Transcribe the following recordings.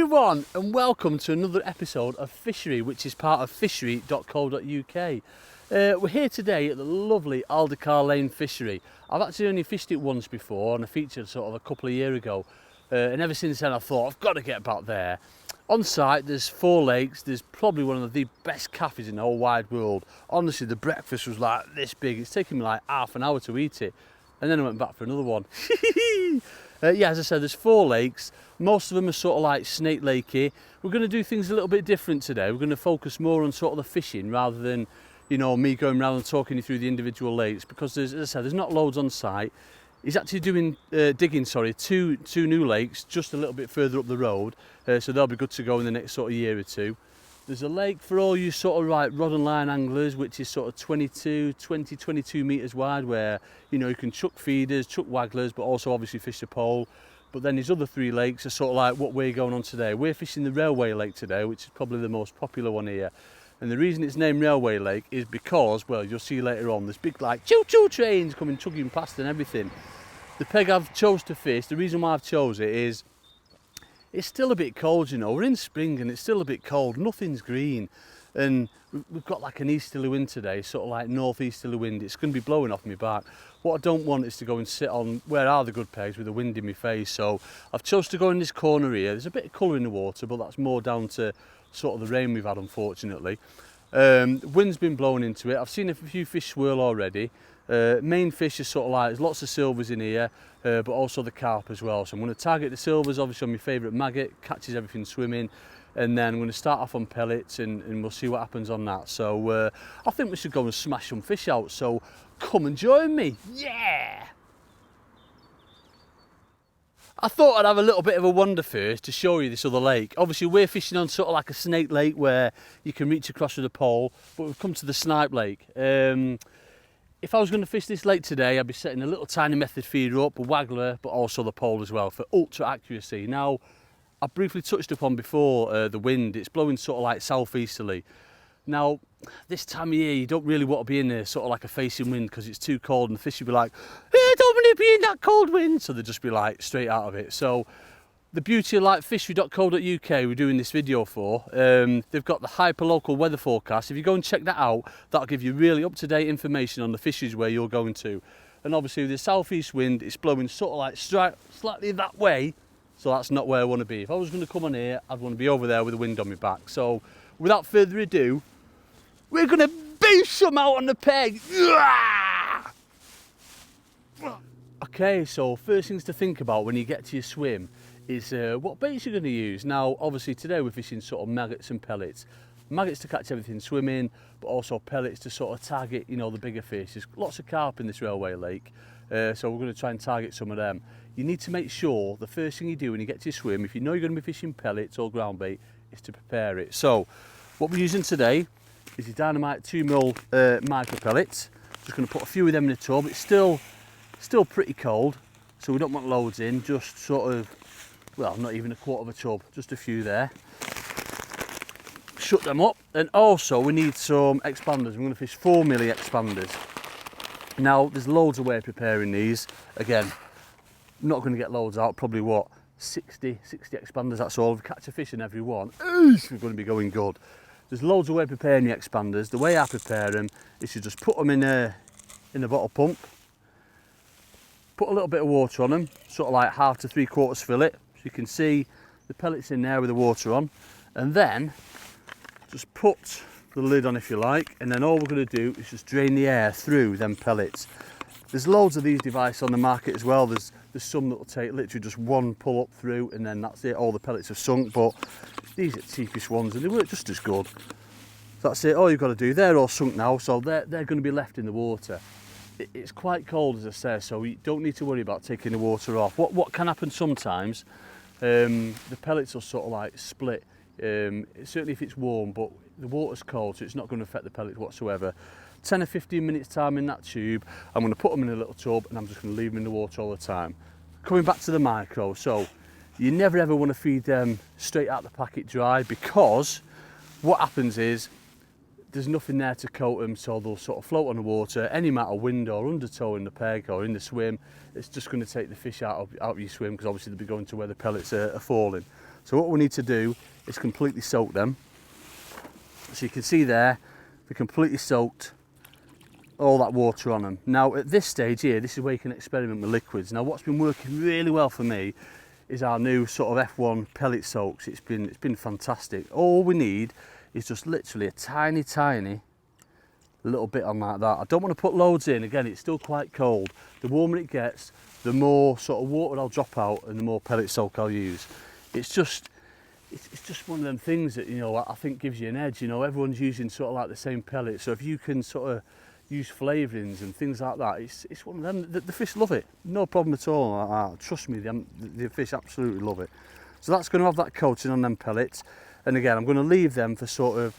everyone, and welcome to another episode of Fishery, which is part of Fishery.co.uk. We're here today at the lovely Aldercar Lane Fishery. I've actually only fished it once before on a feature sort of a couple of years ago, and ever since then I thought I've got to get back there. On site there's 4 lakes, there's probably one of the best cafes in the whole wide world. Honestly, the breakfast was like this big, it's taken me like half an hour to eat it, and then I went back for another one. Yeah, as I said, there's 4 lakes. Most of them are sort of like Snake Lakey. We're going to do things a little bit different today. We're going to focus more on sort of the fishing rather than, you know, me going around and talking you through the individual lakes, because there's, as I said, there's not loads on site. He's actually doing digging two new lakes just a little bit further up the road, so they'll be good to go in the next sort of year or two. There's a lake for all you sort of right rod and line anglers, which is sort of 22 metres wide, where, you know, you can chuck feeders, chuck wagglers, but also obviously fish the pole. But then these other 3 lakes are sort of like what we're going on today. We're fishing the Railway Lake today, which is probably the most popular one here. And the reason it's named Railway Lake is because, well, you'll see later on, there's big like choo-choo trains coming chugging past and everything. The peg I've chose to fish, the reason why I've chose it is it's still a bit cold, you know. We're in spring and it's still a bit cold, nothing's green, and we've got like an easterly wind today, sort of like northeasterly wind. It's going to be blowing off my back. What I don't want is to go and sit on where are the good pegs with the wind in my face, so I've chose to go in this corner here. There's a bit of colour in the water, but that's more down to sort of the rain we've had, unfortunately. Wind's been blowing into it. I've seen a few fish swirl already. Main fish is sort of like, there's lots of silvers in here, but also the carp as well. So I'm going to target the silvers, obviously on my favourite maggot, catches everything swimming, and then I'm going to start off on pellets and we'll see what happens on that. So I think we should go and smash some fish out, so come and join me, yeah! I thought I'd have a little bit of a wander first to show you this other lake. Obviously we're fishing on sort of like a snake lake where you can reach across with a pole, but we've come to the snipe lake. If I was going to fish this lake today, I'd be setting a little tiny method feeder up, a waggler, but also the pole as well for ultra accuracy. Now, I briefly touched upon before the wind. It's blowing sort of like southeasterly. Now, this time of year, you don't really want to be in there sort of like a facing wind because it's too cold, and the fish will be like, I don't want to be in that cold wind. So they'll just be like straight out of it. So the beauty of like Fishery.co.uk we're doing this video for, they've got the hyper-local weather forecast. If you go and check that out, that'll give you really up-to-date information on the fisheries where you're going to. And obviously with the southeast wind, it's blowing sort of like slightly that way, so that's not where I want to be. If I was going to come on here, I'd want to be over there with the wind on my back. So without further ado, we're going to boost some out on the peg. Okay, so first things to think about when you get to your swim is what baits you're going to use. Now, obviously today we're fishing sort of maggots and pellets. Maggots to catch everything swimming, but also pellets to sort of target, you know, the bigger fish. There's lots of carp in this Railway Lake, so we're going to try and target some of them. You need to make sure the first thing you do when you get to your swim, if you know you're going to be fishing pellets or ground bait, is to prepare it. So what we're using today is your Dynamite 2mm micro pellets. Just going to put a few of them in the tub. It's still pretty cold, so we don't want loads in, just sort of, well, not even a quarter of a tub, just a few there. Shut them up, and also we need some expanders. We're going to fish 4mm expanders. Now, there's loads of way of preparing these. Again, not going to get loads out, probably what, 60 expanders, that's all. If we catch a fish in every one, we're going to be going good. There's loads of way of preparing the expanders. The way I prepare them is to just put them in a bottle pump, put a little bit of water on them, sort of like 1/2 to 3/4 fillet. So you can see the pellets in there with the water on, and then just put the lid on if you like, and then all we're going to do is just drain the air through them pellets. There's loads of these devices on the market as well. There's some that will take literally just one pull up through and then that's it, all the pellets have sunk, but these are the cheapest ones and they work just as good. So that's it, all you've got to do, they're all sunk now, so they're going to be left in the water. It's quite cold, as I say, so you don't need to worry about taking the water off. What can happen sometimes, the pellets will sort of like split, certainly if it's warm, but the water's cold, so it's not going to affect the pellets whatsoever. 10 or 15 minutes time in that tube, I'm going to put them in a little tub and I'm just going to leave them in the water all the time. Coming back to the micro, so you never ever want to feed them straight out the packet dry, because what happens is there's nothing there to coat them, so they'll sort of float on the water. Any amount of wind or undertow in the peg or in the swim, it's just going to take the fish out of your swim, because obviously they'll be going to where the pellets are falling. So what we need to do is completely soak them. So you can see there, they're completely soaked, all that water on them. Now at this stage here, this is where you can experiment with liquids. Now what's been working really well for me is our new sort of F1 pellet soaks. It's been fantastic. All we need is just literally a tiny little bit on like that. I don't want to put loads in. Again, it's still quite cold. The warmer it gets, the more sort of water I'll drop out and the more pellet soak I'll use. It's just one of them things that, you know, I think gives you an edge. You know, everyone's using sort of like the same pellet, so if you can sort of use flavourings and things like that, it's one of them. The fish love it, no problem at all. Trust me, the fish absolutely love it. So that's going to have that coating on them pellets, and again I'm going to leave them for sort of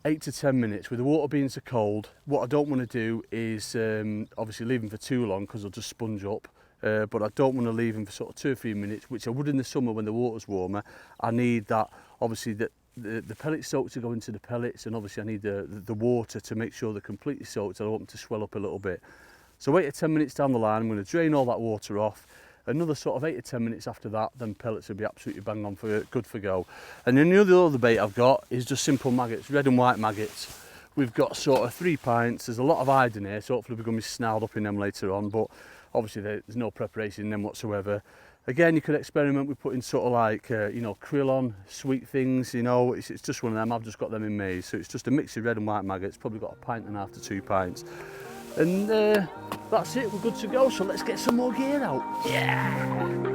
8 to 10 minutes with the water being so cold. What I don't want to do is obviously leave them for too long because they'll just sponge up, but I don't want to leave them for sort of 2 or 3 minutes, which I would in the summer when the water's warmer. I need that, obviously, the pellet soak to go into the pellets, and obviously I need the water to make sure they're completely soaked. I don't want them to swell up a little bit. So 8 to 10 minutes down the line, I'm going to drain all that water off. Another sort of 8 to 10 minutes after that, then pellets will be absolutely bang on for good for go. And then the other bait I've got is just simple maggots, red and white maggots. We've got sort of 3 pints. There's a lot of hide in here, so hopefully we're going to be snarled up in them later on, but obviously there's no preparation in them whatsoever. Again, you could experiment with putting sort of like, you know, krill on, sweet things, you know, it's just one of them. I've just got them in maize, so it's just a mix of red and white maggots, probably got 1.5 pints to 2 pints. And that's it, we're good to go, so let's get some more gear out. Yeah!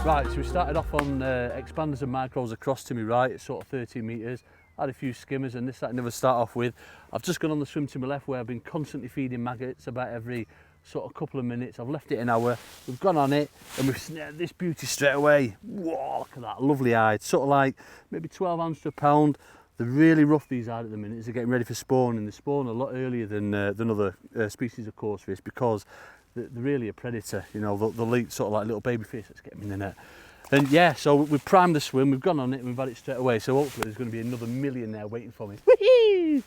Right, so we started off on expanders and micros across to me right, it's sort of 13 metres. Had a few skimmers and this that I never start off with. I've just gone on the swim to my left where I've been constantly feeding maggots about every sort of couple of minutes. I've left it an hour, we've gone on it and we've snared this beauty straight away. Whoa, look at that, lovely hide, sort of like maybe 12 ounce to a pound. They're really rough, these hide at the minute, as they're getting ready for spawning. They spawn a lot earlier than other species of coarse fish because they're really a predator, you know, they'll eat sort of like little baby fish. Let's get them in the net. And yeah, so we've primed the swim, we've gone on it and we've had it straight away, so hopefully there's going to be another million there waiting for me. Whee!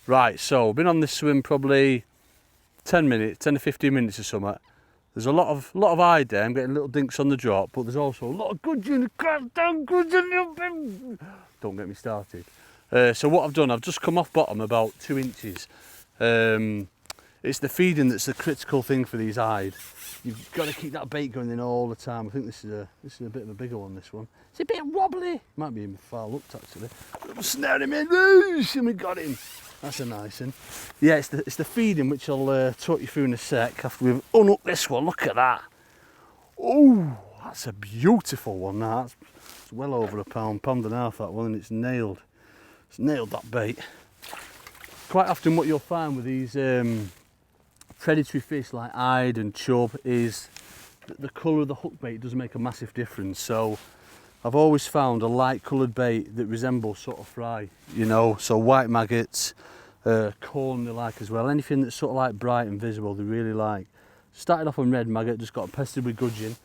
Right, so I've been on this swim probably 10 to 15 minutes or something. There's a lot of hide there. I'm getting little dinks on the drop, but there's also a lot of goods in the crab. Don't get me started. So what I've done, I've just come off bottom about 2 inches. It's the feeding that's the critical thing for these hide. You've got to keep that bait going in all the time. I think this is a bit of a bigger one, this one. It's a bit wobbly. Might be even far looked actually. Snare him in, and we got him. That's a nice one. Yeah, it's the feeding which I'll talk you through in a sec after we've unhooked this one. Look at that. Oh, that's a beautiful one. Now, it's well over a pound and a half that one, and it's nailed. It's nailed that bait. Quite often what you'll find with these predatory fish like hide and chub is that the colour of the hook bait does make a massive difference. So I've always found a light coloured bait that resembles sort of fry, you know, so white maggots, corn they like as well, anything that's sort of like bright and visible they really like. Started off on red maggot, just got pestered with gudgeon,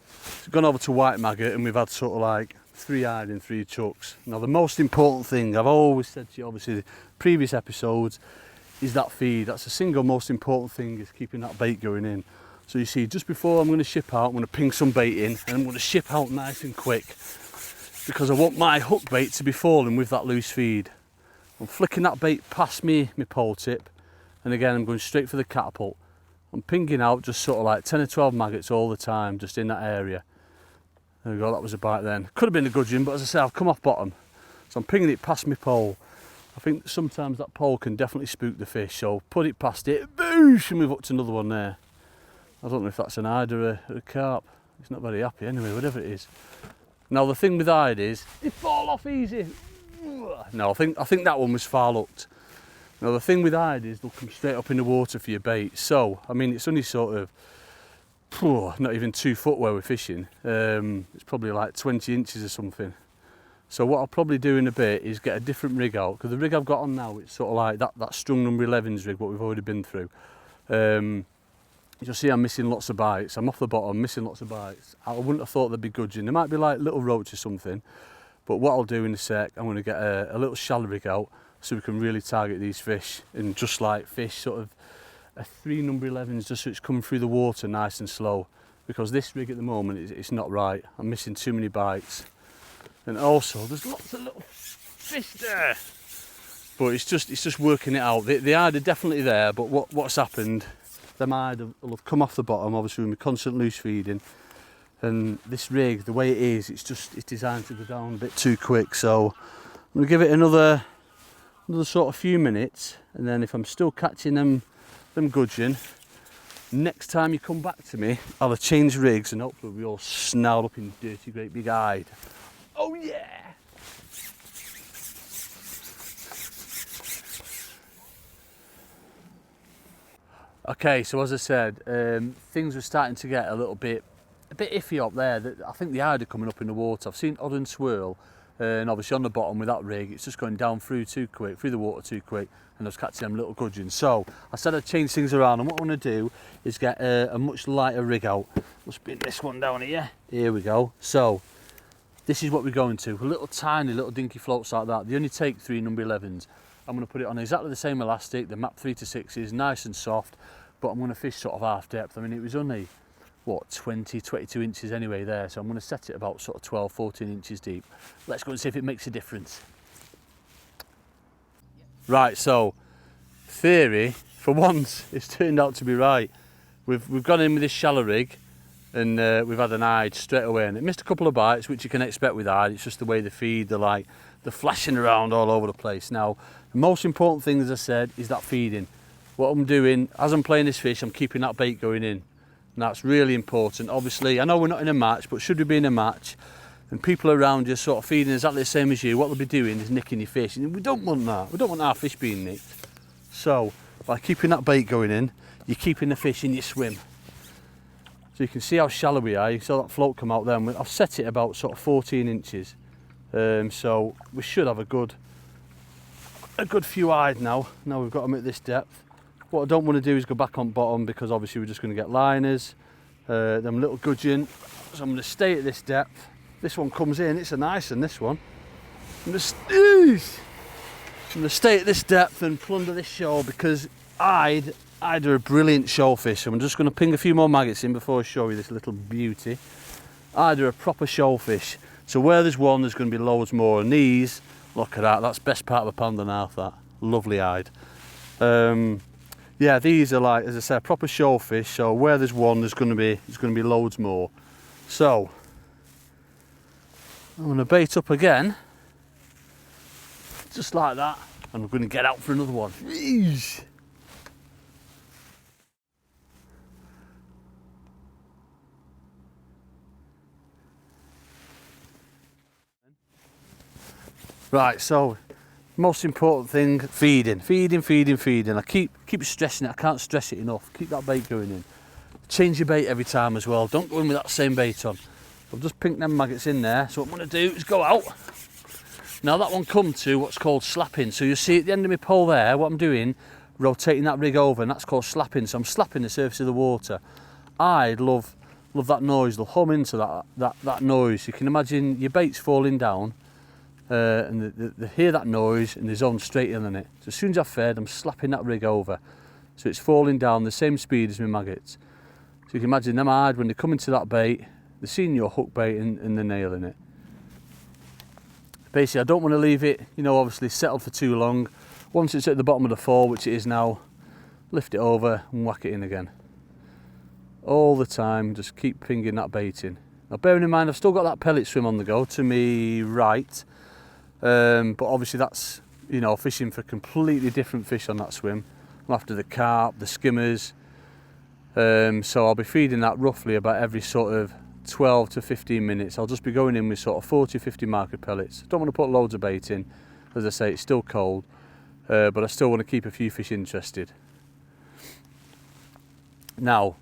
gone over to white maggot, and we've had sort of like 3 eyed and 3 chucks. Now the most important thing, I've always said to you, obviously the previous episodes, is that feed. That's the single most important thing, is keeping that bait going in. So you see, just before I'm going to ship out, I'm going to ping some bait in, and I'm going to ship out nice and quick, because I want my hook bait to be falling with that loose feed. I'm flicking that bait past me, my pole tip, and again I'm going straight for the catapult. I'm pinging out just sort of like 10 or 12 maggots all the time, just in that area. There we go, that was a bite then. Could have been a gudgeon, but as I say, I've come off bottom. So I'm pinging it past my pole. I think sometimes that pole can definitely spook the fish, so put it past it, boosh, and move up to another one there. I don't know if that's an hide or a carp. It's not very happy anyway, whatever it is. Now the thing with hide is, they fall off easy. No, I think that one was foul hooked. Now the thing with hide is, they'll come straight up in the water for your bait. So, I mean, it's only sort of, not even 2 foot where we're fishing. It's probably like 20 inches or something. So what I'll probably do in a bit is get a different rig out, because the rig I've got on now, it's sort of like that strung number 11's rig, what we've already been through. You'll see I'm missing lots of bites. I'm off the bottom, missing lots of bites. I wouldn't have thought they'd be gudgeon. They might be like little roach or something. But what I'll do in a sec, I'm going to get a little shallow rig out, so we can really target these fish, and just like fish, sort of a 3 number 11's, just so it's coming through the water nice and slow, because this rig at the moment, it's not right. I'm missing too many bites, and also there's lots of little fish there, but it's just working it out. The hide are definitely there, but what's happened, them hide will have come off the bottom, obviously with my constant loose feeding, and this rig, the way it is, it's designed to go down a bit too quick. So I'm going to give it another sort of few minutes, and then if I'm still catching them gudgeon, next time you come back to me, I'll have changed rigs, and hopefully we'll all snarled up in dirty great big hide. Oh yeah! Okay, so as I said, things were starting to get a bit iffy up there. I think the hide are coming up in the water. I've seen odd and swirl, and obviously on the bottom with that rig, it's just going down through the water too quick, and I was catching them little gudgeons. So I said I'd change things around, and what I'm going to do is get a much lighter rig out. We'll spin this one down here. Here we go. So this is what we're going to. A tiny little dinky floats like that. They only take 3 number 11's. I'm going to put it on exactly the same elastic, the MAP 3 to 6's, nice and soft, but I'm going to fish sort of half depth. I mean, it was only, what, 20, 22 inches anyway there, so I'm going to set it about sort of 12, 14 inches deep. Let's go and see if it makes a difference. Right, so theory, for once, it's turned out to be right. We've gone in with this shallow rig, and we've had an hide straight away, and it missed a couple of bites, which you can expect with hide. It's just the way they feed. They're flashing around all over the place. Now, the most important thing, as I said, is that feeding. What I'm doing, as I'm playing this fish, I'm keeping that bait going in. And that's really important. Obviously, I know we're not in a match, but should we be in a match, and people around you sort of feeding exactly the same as you, what they'll be doing is nicking your fish. And we don't want that. We don't want our fish being nicked. So, by keeping that bait going in, you're keeping the fish in your swim. So you can see how shallow we are. You saw that float come out there. I've set it about sort of 14 inches. So we should have a good few hide now. Now we've got them at this depth. What I don't want to do is go back on bottom, because obviously we're just going to get liners, them little gudgeon. So I'm going to stay at this depth. This one comes in, it's a nice one, this one. I'm going to stay at this depth and plunder this shoal, because hide are a brilliant shoal fish. So I'm just going to ping a few more maggots in before I show you this little beauty. Hide are a proper shoal fish. So where there's one, there's going to be loads more. And these, look at that, that's best part of a pound and a half, that. Lovely hide. Yeah, these are like, as I said, proper shoal fish. So where there's one, there's going to be loads more. So I'm going to bait up again, just like that, and we're going to get out for another one. Jeez. Right, so most important thing, feeding. I keep stressing it. I can't stress it enough. Keep that bait going in. Change your bait every time as well. Don't go in with that same bait on. I've just pinked them maggots in there, so what I'm going to do is go out. Now that one come to what's called slapping. So you see at the end of my pole there, what I'm doing, rotating that rig over, and that's called slapping. So I'm slapping the surface of the water. I love that noise. They'll hum into that noise. You can imagine your bait's falling down, and they hear that noise and they zone straight in on it. So as soon as I've fed, I'm slapping that rig over. So it's falling down the same speed as my maggots. So you can imagine them hard when they come into that bait, they're seeing your hook bait and they're nailing it. Basically, I don't want to leave it, obviously settled for too long. Once it's at the bottom of the fall, which it is now, lift it over and whack it in again. All the time, just keep pinging that bait in. Now bearing in mind, I've still got that pellet swim on the go to me right, but obviously that's, fishing for completely different fish on that swim. I'm after the carp, the skimmers, so I'll be feeding that roughly about every sort of 12 to 15 minutes. I'll just be going in with sort of 40, 50 market pellets. Don't want to put loads of bait in. As I say, it's still cold, but I still want to keep a few fish interested. Now,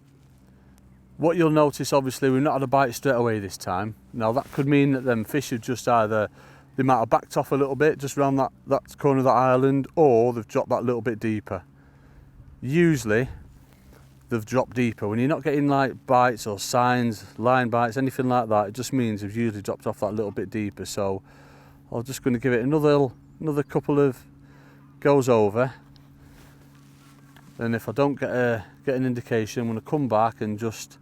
what you'll notice, obviously, we've not had a bite straight away this time. Now, that could mean that them fish have just either, they might have backed off a little bit just around that corner of that island, or they've dropped that little bit deeper. Usually, they've dropped deeper. When you're not getting like bites or signs, line bites, anything like that, it just means they've usually dropped off that little bit deeper. So I'm just going to give it another couple of goes over, and if I don't get an indication, I'm going to come back and just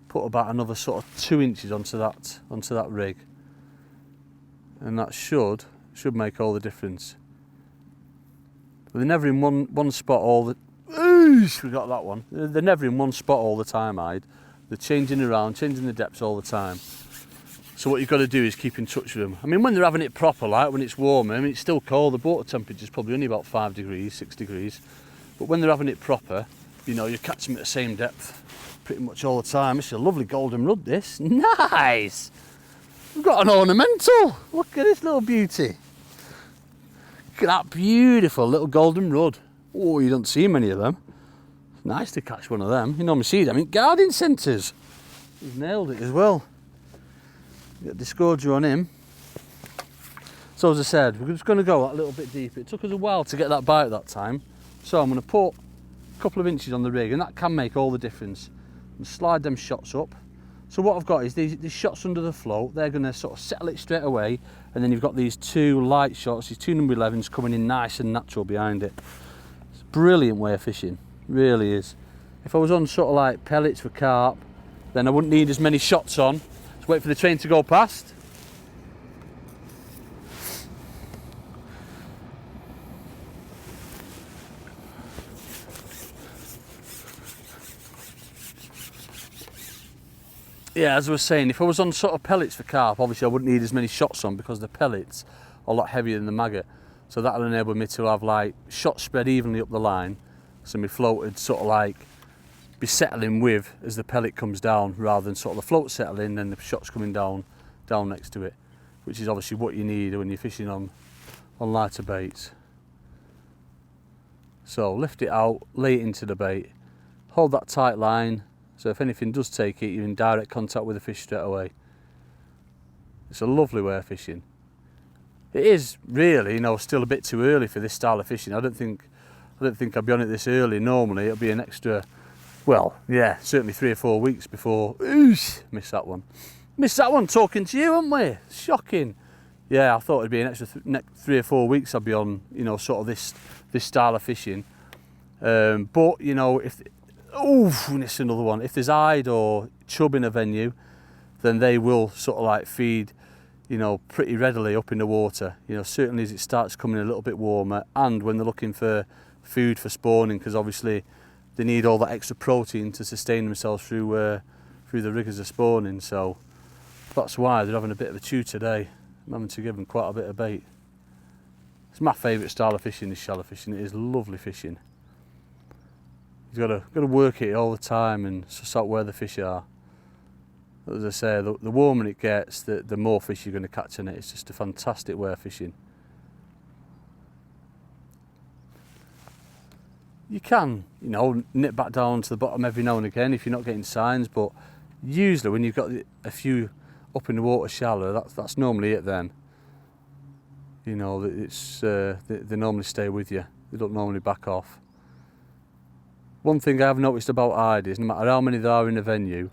put about another sort of 2 inches onto that rig, and that should make all the difference. But they're never in one spot all the. We got that one. They're never in one spot all the time, They're changing around, changing the depths all the time. So what you've got to do is keep in touch with them. I mean, when they're having it proper, like when it's warmer, it's still cold. The water temperature is probably only about 5 degrees, 6 degrees. But when they're having it proper, you catch them at the same depth pretty much all the time. It's a lovely golden rud, this. Nice! We've got an ornamental. Look at this little beauty. Look at that beautiful little golden rud. Oh, you don't see many of them. It's nice to catch one of them. You normally see them in garden centres. He's nailed it as well. Got discordia on him. So as I said, we're just going to go that little bit deeper. It took us a while to get that bite that time. So I'm going to put a couple of inches on the rig, and that can make all the difference. And slide them shots up. So what I've got is these shots under the float. They're going to sort of settle it straight away. And then you've got these two light shots, these two number 11s coming in nice and natural behind it. Brilliant way of fishing, really is. If I was on sort of like pellets for carp, then I wouldn't need as many shots on. Just wait for the train to go past. Yeah, as I was saying, if I was on sort of pellets for carp, obviously I wouldn't need as many shots on because the pellets are a lot heavier than the maggot. So that'll enable me to have like shots spread evenly up the line, so my float would sort of like be settling with as the pellet comes down, rather than sort of the float settling and the shots coming down next to it, which is obviously what you need when you're fishing on lighter baits. So lift it out, lay it into the bait, hold that tight line, so if anything does take it, you're in direct contact with the fish straight away. It's a lovely way of fishing. It is really, still a bit too early for this style of fishing. I don't think I'd be on it this early. Normally it'll be an extra, well, yeah, certainly 3 or 4 weeks before. Oosh, missed that one talking to you, haven't we? Shocking. Yeah, I thought it'd be an extra 3 or 4 weeks I'd be on, sort of this style of fishing. But if it's another one. If there's hide or chub in a venue, then they will sort of like feed, pretty readily up in the water. Certainly as it starts coming a little bit warmer, and when they're looking for food for spawning, because obviously they need all that extra protein to sustain themselves through the rigours of spawning. So that's why they're having a bit of a chew today. I'm having to give them quite a bit of bait. It's my favourite style of fishing, is shallow fishing. It is lovely fishing. You've got to work it all the time and suss out where the fish are. As I say, the warmer it gets, the more fish you're going to catch in it. It's just a fantastic way of fishing. You can, nip back down to the bottom every now and again if you're not getting signs, but usually when you've got a few up in the water shallow, that's normally it then. You know, it's they normally stay with you. They don't normally back off. One thing I have noticed about Ida is no matter how many there are in a venue,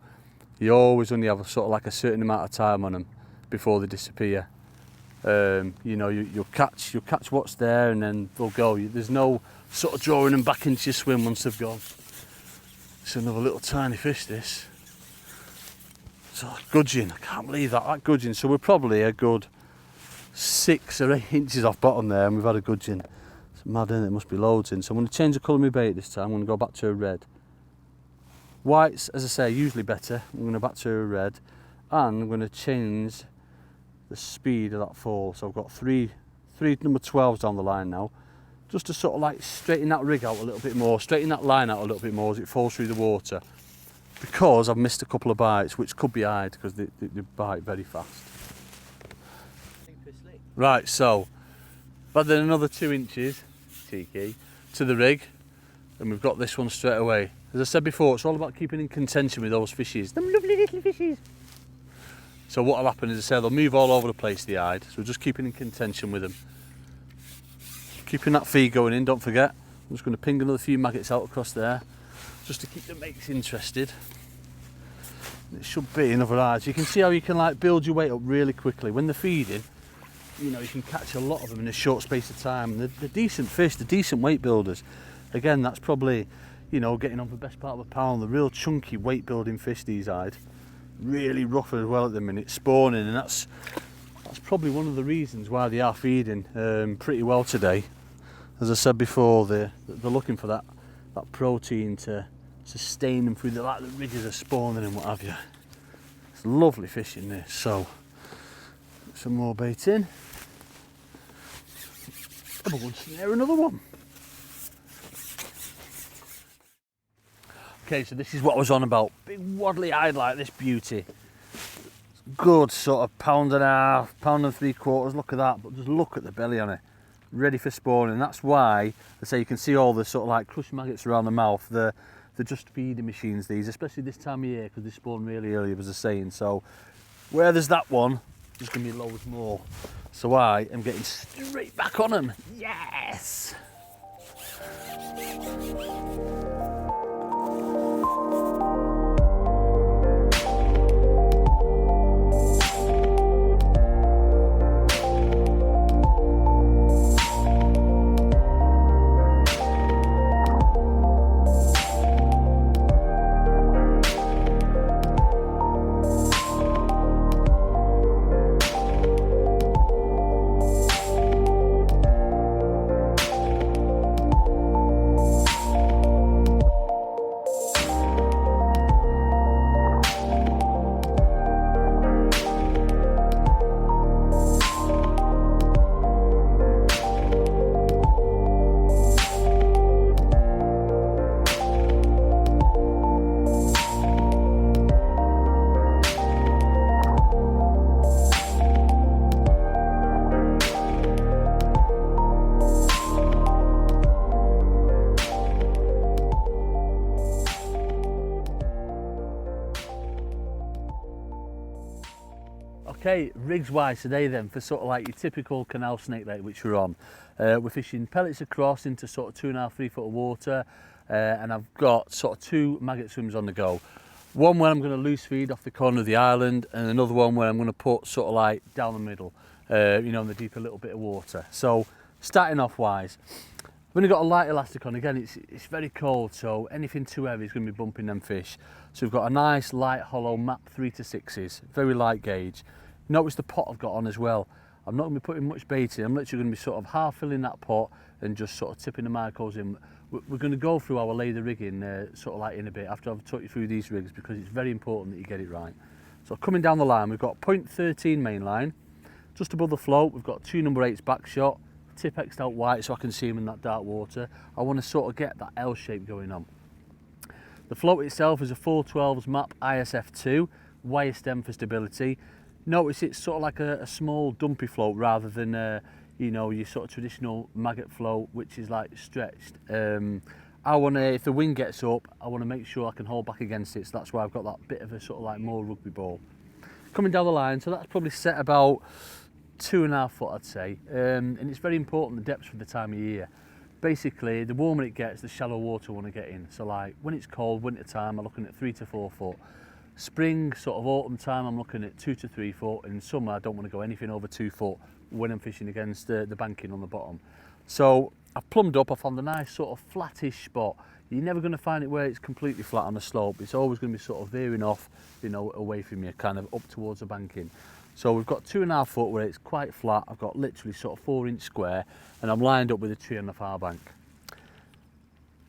you always only have a sort of like a certain amount of time on them before they disappear. You know, you'll catch what's there and then they'll go. There's no sort of drawing them back into your swim once they've gone. It's another little tiny fish, this. So gudgeon, I can't believe that gudgeon. So we're probably a good 6 or 8 inches off bottom there, and we've had a gudgeon. It's mad, isn't it? There must be loads in. So I'm going to change the colour of my bait this time. I'm going to go back to a red. Whites, as I say, usually better. I'm going to back to a red, and I'm going to change the speed of that fall. So I've got three number 12s down the line now, just to sort of like straighten that rig out a little bit more, straighten that line out a little bit more as it falls through the water, because I've missed a couple of bites, which could be eyed because they bite very fast. Right, so but then another 2 inches, cheeky, to the rig, and we've got this one straight away. As I said before, it's all about keeping in contention with those fishes, them lovely little fishes. So what'll happen is, I say, they'll move all over the place, the eyed, so we're just keeping in contention with them. Keeping that feed going in, don't forget. I'm just going to ping another few maggots out across there, just to keep the mates interested. It should be another eye. So you can see how you can like build your weight up really quickly. When they're feeding, you know, you can catch a lot of them in a short space of time. They're decent fish, they're decent weight builders. Again, that's probably, you know, getting on for the best part of a pound. The real chunky weight building fish, these eyed. Really rough as well at the minute, spawning, and that's probably one of the reasons why they are feeding pretty well today. As I said before, they're looking for that protein to sustain them through the ridges of spawning and what have you. It's lovely fishing this. So put some more bait in. I'm going to snare another one. Okay, so this is what I was on about. Big waddly eyed like this beauty. Good sort of £1.5, £1.75. Look at that, but just look at the belly on it. Ready for spawning. That's why I say you can see all the sort of like crushed maggots around the mouth. They're just feeding machines, these, especially this time of year, because they spawn really early, as I was saying. So where there's that one, there's going to be loads more. So I am getting straight back on them. Yes! Okay, rigs wise today then, for sort of like your typical canal snake bait which we're on. We're fishing pellets across into sort of 2.5, 3 foot of water, and I've got sort of 2 maggot swims on the go. One where I'm going to loose feed off the corner of the island, and another one where I'm going to put sort of like down the middle, you know, in the deeper little bit of water. So starting off wise, I've only got a light elastic on. Again, it's very cold, so anything too heavy is going to be bumping them fish. So we've got a nice light hollow map 3 to 6s, very light gauge. Notice the pot I've got on as well. I'm not going to be putting much bait in. I'm literally going to be sort of half filling that pot and just sort of tipping the micros in. We're going to go through how I lay the rig in sort of like in a bit after I've taught you through these rigs, because it's very important that you get it right. So coming down the line, we've got 0.13 main line. Just above the float, we've got 2 number 8s back shot, tip X'd out white so I can see them in that dark water. I want to sort of get that L shape going on. The float itself is a 412s map ISF2, wire stem for stability. Notice it's sort of like a small dumpy float rather than you know, your sort of traditional maggot float which is like stretched. I want to, if the wind gets up, I want to make sure I can hold back against it, so that's why I've got that bit of a sort of like more rugby ball. coming down the line, so that's probably set about 2.5 foot, I'd say. And it's very important the depths for the time of year. Basically, the warmer it gets, the shallow water I want to get in. So like when it's cold, winter time, I'm looking at 3 to 4 foot. Spring, sort of autumn time, I'm looking at 2 to 3 foot. In summer, I don't want to go anything over 2 foot when I'm fishing against the banking on the bottom. So I've plumbed up, I found a nice sort of flattish spot. You're never going to find it where it's completely flat on a slope. It's always going to be sort of veering off, you know, away from you, kind of up towards the banking. So we've got 2.5 foot where it's quite flat. I've got literally sort of 4-inch square, and I'm lined up with a tree on the far bank.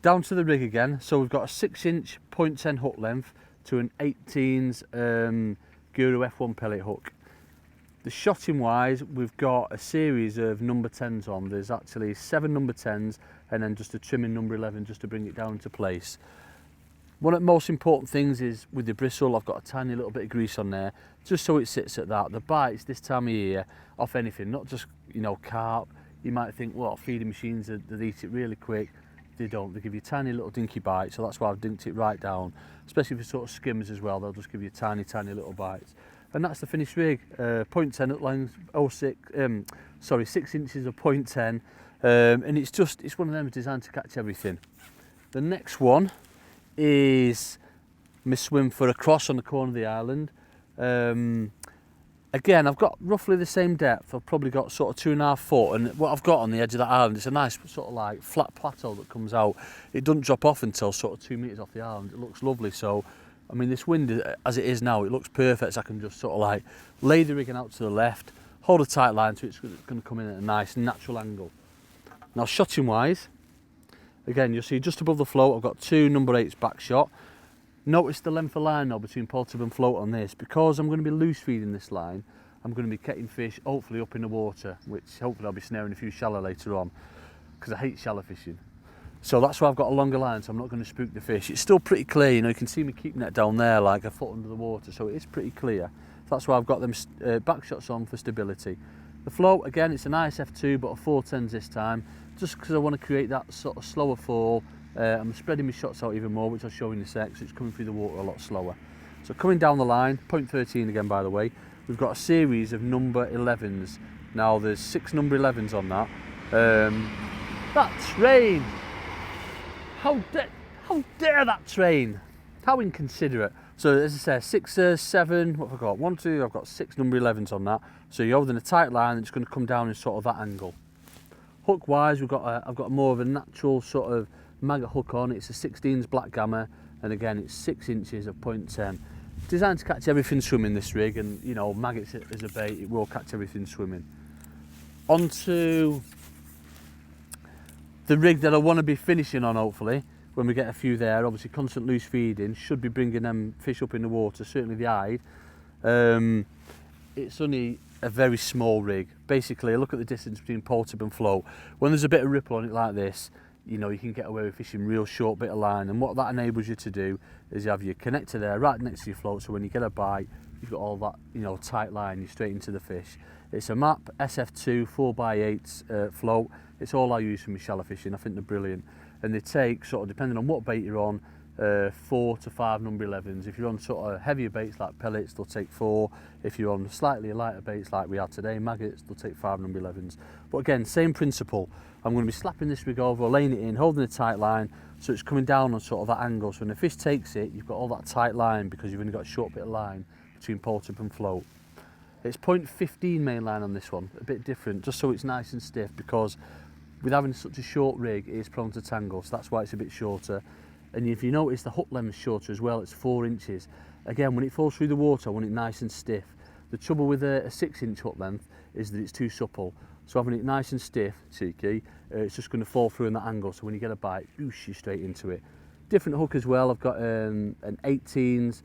Down to the rig again. So we've got a 6-inch 0.10 hook length to an 18s Guru F1 pellet hook. The shotting wise, we've got a series of number 10s on. There's actually 7 number 10s and then just a trimming number 11 just to bring it down into place. One of the most important things is with the bristle, I've got a tiny little bit of grease on there, just so it sits at that. The bites this time of year off anything, not just, you know, carp. You might think, well, feeding machines, they eat it really quick. They don't, they give you tiny little dinky bites, so that's why I've dinked it right down. Especially for sort of skimmers as well, they'll just give you tiny little bites. And that's the finished rig. 0.10 hook length, 6 inches of 0.10, and it's one of them designed to catch everything. The next one is my swim for a cross on the corner of the island. Again, I've got roughly the same depth. I've probably got sort of 2.5 foot, and what I've got on the edge of that island, it's a nice sort of like flat plateau that comes out. It doesn't drop off until sort of 2 metres off the island. It looks lovely. So I mean, this wind, as it is now, it looks perfect. So I can just sort of like lay the rigging out to the left, hold a tight line so it's going to come in at a nice natural angle. Now shotting wise, again, you'll see just above the float, I've got 2 number 8s back shot. Notice the length of line now between pole tip and float on this. Because I'm going to be loose feeding this line, I'm going to be catching fish hopefully up in the water, which hopefully I'll be snaring a few shallow later on, because I hate shallow fishing. So that's why I've got a longer line, so I'm not going to spook the fish. It's still pretty clear, you know, you can see me keeping that down there like a foot under the water, so it is pretty clear. So that's why I've got them back shots on for stability. The float, again, it's an ISF2, but a 410s this time, just because I want to create that sort of slower fall. I'm spreading my shots out even more, which I'll show you in a sec, so it's coming through the water a lot slower. So coming down the line, 0.13 again by the way, we've got a series of number 11s. Now there's 6 number 11s on that. That train! How dare that train? How inconsiderate. So as I say, 6, 7, what have I got? 1, 2, I've got 6 number 11s on that. So you're holding a tight line, it's going to come down in sort of that angle. Hook wise, I've got more of a natural sort of maggot hook on. It's a 16s black gamma, and again it's 6 inches of 0.10. Designed to catch everything swimming, this rig, and you know, maggots as a bait, it will catch everything swimming. Onto the rig that I want to be finishing on, hopefully, when we get a few there. Obviously constant loose feeding should be bringing them fish up in the water, certainly the eyed. It's only a very small rig. Basically, look at the distance between pole tip and float. When there's a bit of ripple on it like this, you know, you can get away with fishing real short bit of line, and what that enables you to do is you have your connector there right next to your float, so when you get a bite, you've got all that, you know, tight line, you're straight into the fish. It's a MAP SF2 4x8 float. It's all I use for my shallow fishing. I think they're brilliant, and they take sort of, depending on what bait you're on, 4 to 5 number 11s. If you're on sort of heavier baits like pellets, they'll take 4. If you're on slightly lighter baits like we are today, maggots, they'll take 5 number 11s. But again, same principle. I'm going to be slapping this rig over, laying it in, holding a tight line, so it's coming down on sort of that angle. So when the fish takes it, you've got all that tight line because you've only got a short bit of line between pole tip and float. It's 0.15 main line on this one, a bit different, just so it's nice and stiff, because with having such a short rig, it is prone to tangle, so that's why it's a bit shorter. And if you notice, the hook length is shorter as well, it's 4 inches. Again, when it falls through the water, I want it nice and stiff. The trouble with a 6-inch hook length is that it's too supple. So having it nice and stiff, cheeky, it's just going to fall through in that angle, so when you get a bite, whoosh, you're straight into it. Different hook as well, I've got an 18s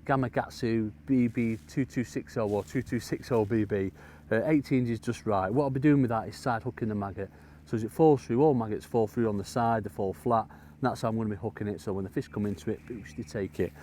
Gamma Gatsu BB 2260 or 2260 BB. 18s is just right. What I'll be doing with that is side hooking the maggot. So as it falls through, all maggots fall through on the side, they fall flat, and that's how I'm going to be hooking it, so when the fish come into it, boosh, you take it.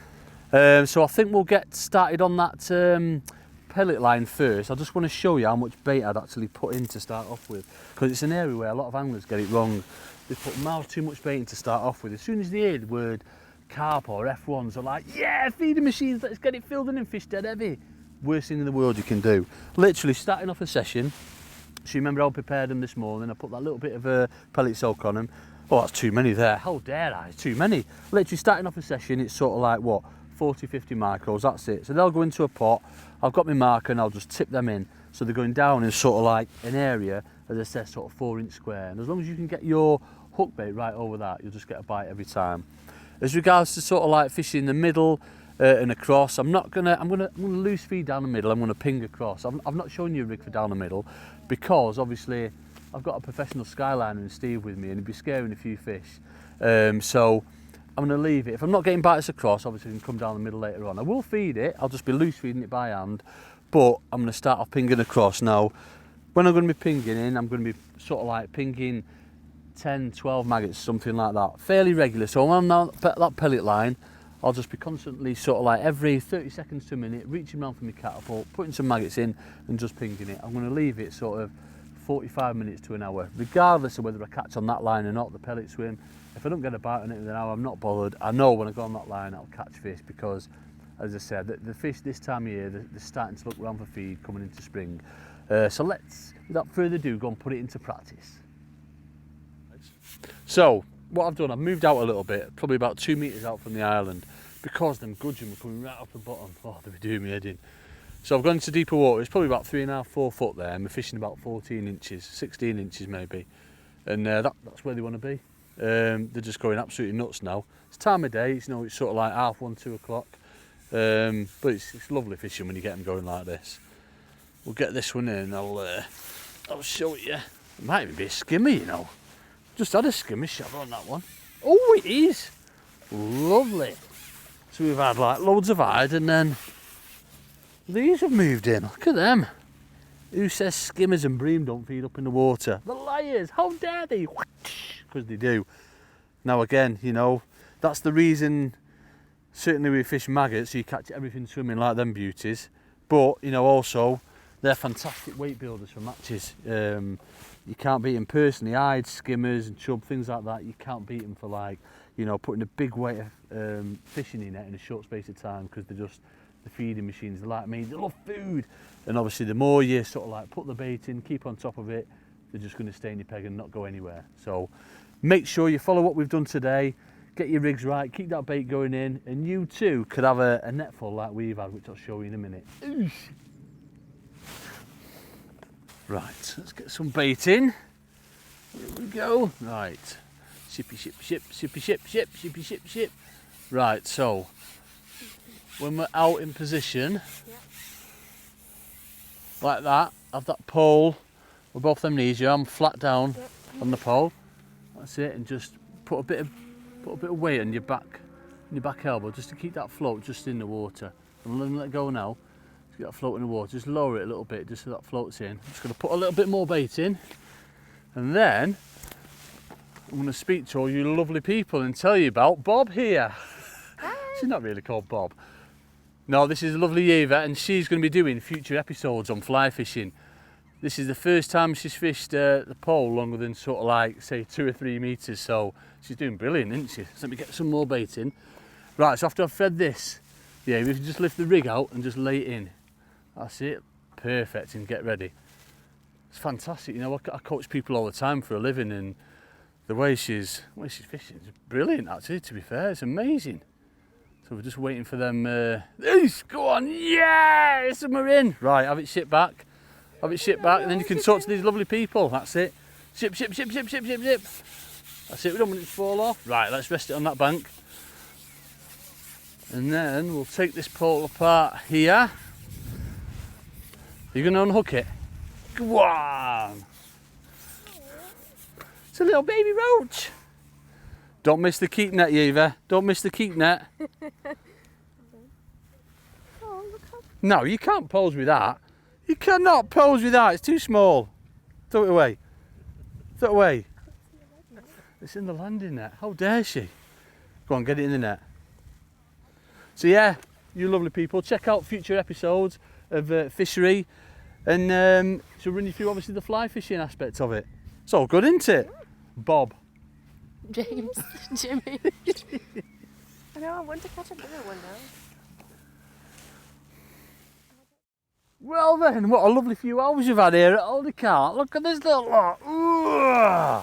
So I think we'll get started on that pellet line first. I just want to show you how much bait I'd actually put in to start off with, because it's an area where a lot of anglers get it wrong. They put miles too much bait in to start off with. As soon as they hear the word carp or F1s, they're like, yeah, feeding machines, let's get it filled in and fish dead heavy. worst thing in the world you can do. Literally starting off a session. So you remember how I prepared them this morning? I put that little bit of pellet soak on them. Oh, that's too many there. How dare I? It's too many. Literally starting off a session, it's sort of like what, 40, 50 micros, that's it. So they'll go into a pot. I've got my marker and I'll just tip them in. So they're going down in sort of like an area, as I said, sort of 4-inch square. And as long as you can get your hook bait right over that, you'll just get a bite every time. As regards to sort of like fishing in the middle and across, I'm gonna loose feed down the middle. I'm gonna ping across. I've not shown you a rig for down the middle because obviously I've got a professional skyliner and Steve with me, and he'd be scaring a few fish. So I'm gonna leave it. If I'm not getting bites across, obviously I can come down the middle later on. I will feed it. I'll just be loose feeding it by hand, but I'm gonna start off pinging across now. When I'm gonna be pinging in, I'm gonna be sort of like pinging 10, 12 maggots, something like that, fairly regular. So when I'm on that pellet line, I'll just be constantly sort of like every 30 seconds to a minute reaching around for my catapult, putting some maggots in and just pinging it. I'm going to leave it sort of 45 minutes to an hour, regardless of whether I catch on that line or not, the pellet swim. If I don't get a bite on it in an hour, I'm not bothered. I know when I go on that line I'll catch fish because, as I said, the fish this time of year, they're starting to look around for feed coming into spring. So let's, without further ado, go and put it into practice. So what I've done, I've moved out a little bit, probably about 2 metres out from the island, because them gudgeon were coming right off the bottom. Oh, they were doing me head in. So I've gone into deeper water. It's probably about 3.5, 4 foot there, and we're fishing about 14 inches, 16 inches maybe, and that's where they want to be. They're just going absolutely nuts now. It's time of day, it's, you know, it's sort of like 1:30, 2 o'clock, but it's lovely fishing when you get them going like this. We'll get this one in, I'll show it you. It might even be a skimmer, you know. Just had a skimmer shot on that one. Oh, it is! Lovely. So we've had like loads of hide, and then these have moved in. Look at them. Who says skimmers and bream don't feed up in the water? The liars! How dare they? Because they do. Now again, you know, that's the reason, certainly we fish maggots, so you catch everything swimming like them beauties. But, you know, also, they're fantastic weight builders for matches. You can't beat them personally. Hide, skimmers and chub, things like that, you can't beat them for, like, you know, putting a big weight of fishing in it in a short space of time, because they're just the feeding machines. They're like me, they love food. And obviously the more you sort of like put the bait in, keep on top of it, they're just going to stay in your peg and not go anywhere. So make sure you follow what we've done today, get your rigs right, keep that bait going in, and you too could have a net full like we've had, which I'll show you in a minute. Right, let's get some bait in. Here we go. Right, shippy ship, ship, shippy ship, ship, shippy ship, ship. Right, so when we're out in position, like that, have that pole with both them knees, your arm flat down on the pole. That's it, and just put a bit of weight on your back elbow, just to keep that float just in the water. And let it go now. Get that float in the water, just lower it a little bit just so that floats in. I'm just going to put a little bit more bait in, and then I'm going to speak to all you lovely people and tell you about Bob here. She's not really called Bob. No, this is lovely Ieva, and she's going to be doing future episodes on fly fishing. This is the first time she's fished the pole longer than sort of like, say, 2 or 3 metres, so she's doing brilliant, isn't she? So let me get some more bait in. Right, so after I've fed this, yeah, we can just lift the rig out and just lay it in. That's it, perfect, and get ready. It's fantastic, you know, I coach people all the time for a living, and the way she's fishing is brilliant, actually, to be fair, it's amazing. So we're just waiting for them, go on, yes, and we're in. Right, have it shipped back, and then you can talk to these lovely people, that's it. Ship, ship, ship, ship, ship, ship, ship. That's it, we don't want it to fall off. Right, let's rest it on that bank. And then we'll take this pole apart here. You're going to unhook it? Go on! It's a little baby roach. Don't miss the keep net, Ieva. Don't miss the keep net. No, you can't pose with that. You cannot pose with that. It's too small. Throw it away. Throw it away. It's in the landing net. How dare she? Go on, get it in the net. So yeah, you lovely people, check out future episodes of Fishery, and she'll run you through obviously the fly fishing aspect of it. It's all good, isn't it? Bob. James. Jimmy. I know, I want to catch a bigger one now. Well then, what a lovely few hours we've had here at Aldercar. Look at this little lot. Ooh.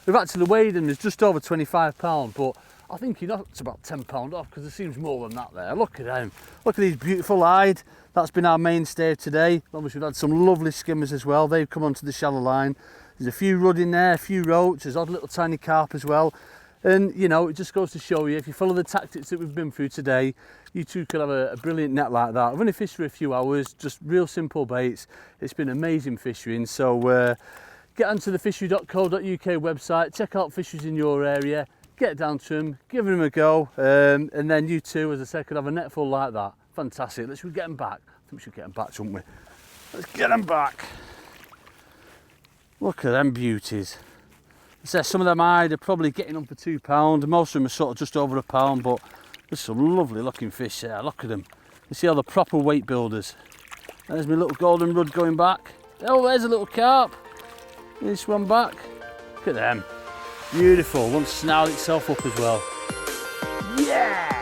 We've actually weighed them, there's just over £25, but I think he knocked about £10 off because there seems more than that there. Look at them. Look at these beautiful eyed. That's been our mainstay today. Obviously we've had some lovely skimmers as well. They've come onto the shallow line. There's a few rudd in there, a few roach, there's odd little tiny carp as well. And you know, it just goes to show you, if you follow the tactics that we've been through today, you too could have a brilliant net like that. I've only fished for a few hours, just real simple baits. It's been amazing fishing. So get onto the Fishery.co.uk website, check out fisheries in your area, get down to them, give them a go, and then you too, as I said, could have a net full like that. Fantastic. Let's get them back. I think we should get them back, shouldn't we? Let's get them back. Look at them beauties. So some of them eyed are probably getting on for £2. Most of them are sort of just over £1, but there's some lovely looking fish there. Look at them. You see all the proper weight builders. There's my little golden rudd going back. Oh, there's a little carp. This one back. Look at them. Beautiful. One snarled itself up as well. Yeah!